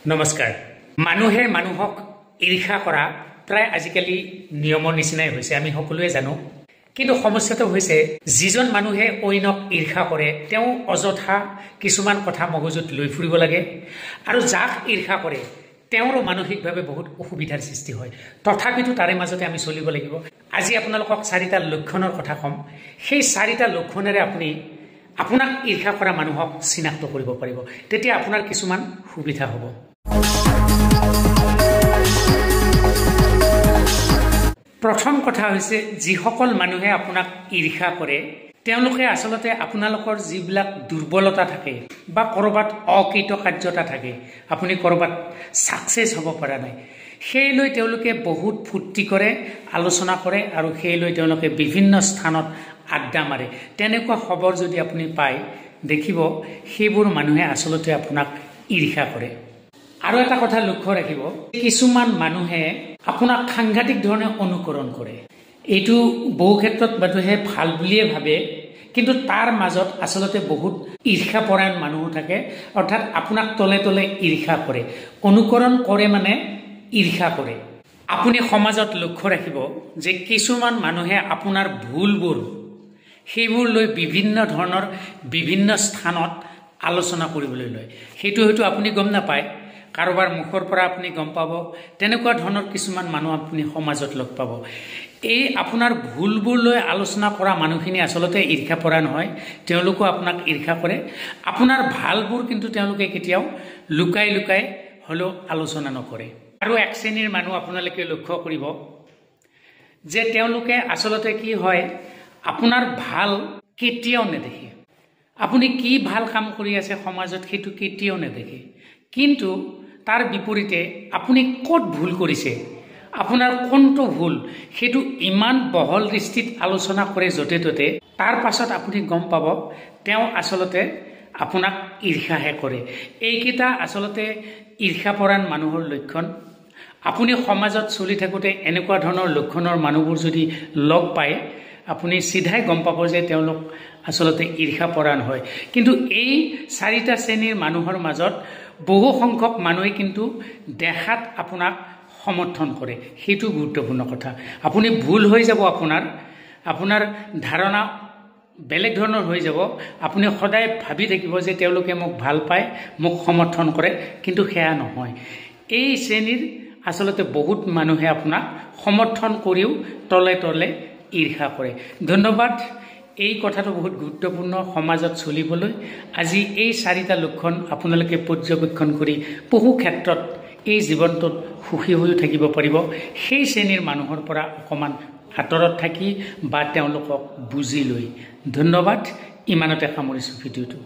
নমস্কাৰ মানুহে মানুহক ঈৰ্ষা কৰা প্ৰায় আজিকালি নিয়মৰ নিচিনাই হৈছে আমি সকলোৱে জানো কিন্তু সমস্যাটো হৈছে যিজন মানুহে অইনক ঈৰ্ষা কৰে তেওঁ অযথা কিছুমান কথা মগজুত লৈ ফুৰিব লাগে আৰু যাক ঈৰ্ষা কৰে তেওঁৰ মানসিকভাৱে বহুত অসুবিধাৰ সৃষ্টি হয় তথাপিতো তাৰে মাজতে আমি চলিব লাগিব আজি আপোনালোকক চাৰিটা লক্ষণৰ কথা কম সেই চাৰিটা লক্ষণেৰে আপুনি আপোনাক ঈৰ্ষা কৰা মানুহক চিনাক্ত কৰিব পাৰিব তেতিয়া আপোনাৰ কিছুমান সুবিধা হ'ব প্ৰথম কথা হৈছে যিসকল মানুহে আপোনাক ঈৰ্ষা কৰে তেওঁলোকে আসলতে আপোনালোকৰ যিবিলাক দুৰ্বলতা থাকে বা কৰবাত অকৃতকাৰ্যতা থাকে আপুনি কৰবাত সাকসেস হ'ব পৰা নাই সেইলৈ তেওঁলোকে বহুত ফুৰ্তি কৰে আলোচনা কৰে আৰু সেইলৈ তেওঁলোকে বিভিন্ন স্থানত আড্ডা মাৰে তেনেকুৱা খবৰ যদি আপুনি পায় দেখিব সেইবোৰ মানুহে আসলতে আপোনাক ঈৰ্ষা কৰে আৰু এটা কথা লক্ষ্য ৰাখিব কিছুমান মানুহে আপোনাক সাংঘাতিক ধৰণে অনুকৰণ কৰে এইটো বহু ক্ষেত্ৰত মানুহে ভাল বুলিয়ে ভাবে কিন্তু তাৰ মাজত আসলতে বহুত ঈৰ্ষাপৰায়ণ মানুহ থাকে অৰ্থাৎ আপোনাক তলে তলে ঈৰ্ষা কৰে অনুকৰণ কৰে মানে ঈৰ্ষা কৰে আপুনি সমাজত লক্ষ্য ৰাখিব যে কিছুমান মানুহে আপোনাৰ ভুলবোৰ সেইবোৰ লৈ বিভিন্ন ধৰণৰ বিভিন্ন স্থানত আলোচনা কৰিবলৈ লয় সেইটো হয়তো আপুনি গম নাপায় কাৰোবাৰ মুখৰ পৰা আপুনি গম পাব তেনেকুৱা ধৰণৰ কিছুমান মানুহ আপুনি সমাজত লগ পাব এই আপোনাৰ ভুলবোৰ লৈ আলোচনা কৰা মানুহখিনি আসলতে ঈৰ্ষাপৰায়ণ হয় তেওঁলোকো আপোনাক ঈৰ্ষা কৰে আপোনাৰ ভালবোৰ কিন্তু তেওঁলোকে কেতিয়াও লুকাই লুকাই হলেও আলোচনা নকৰে আৰু এক শ্ৰেণীৰ মানুহ আপোনালোকে লক্ষ্য কৰিব যে তেওঁলোকে আসলতে কি হয় আপোনাৰ ভাল কেতিয়াও নেদেখে আপুনি কি ভাল কাম কৰি আছে সমাজত সেইটো কেতিয়াও নেদেখে কিন্তু তাৰ বিপৰীতে আপুনি ক'ত ভুল কৰিছে আপোনাৰ কোনটো ভুল সেইটো ইমান বহল দৃষ্টিত আলোচনা কৰে যতে ততে তাৰ পাছত আপুনি গম পাব তেওঁ আসলতে আপোনাক ঈৰ্ষাহে কৰে এইকেইটা আসলতে ঈৰ্ষাপৰায়ণ মানুহৰ লক্ষণ আপুনি সমাজত চলি থাকোতে এনেকুৱা ধৰণৰ লক্ষণৰ মানুহবোৰ যদি লগ পায় আপুনি সিধাই গম পাব যে তেওঁলোক আসলতে ঈৰ্ষাপৰায়ণ হয় কিন্তু এই চাৰিটা শ্ৰেণীৰ মানুহৰ মাজত বহু সংখ্যক মানুহে কিন্তু দেখাত আপোনাক সমৰ্থন কৰে সেইটো গুৰুত্বপূৰ্ণ কথা আপুনি ভুল হৈ যাব আপোনাৰ ধাৰণা বেলেগ ধৰণৰ হৈ যাব আপুনি সদায় ভাবি থাকিব যে তেওঁলোকে মোক ভাল পায় মোক সমৰ্থন কৰে কিন্তু সেয়া নহয় এই শ্ৰেণীৰ আসলতে বহুত মানুহে আপোনাক সমৰ্থন কৰিও তলে তলে ঈৰ্ষা কৰে ধন্যবাদ এই কথাটো বহুত গুৰুত্বপূৰ্ণ সমাজত চলিবলৈ আজি এই চাৰিটা লক্ষণ আপোনালোকে পৰ্যবেক্ষণ কৰি বহু ক্ষেত্ৰত এই জীৱনটোত সুখী হৈ থাকিব পাৰিব সেই শ্ৰেণীৰ মানুহৰ পৰা অকমান আঁতৰত থাকি বা তেওঁলোকক বুজি লৈ ধন্যবাদ ইমানতে সামৰিছো ভিডিঅ'টো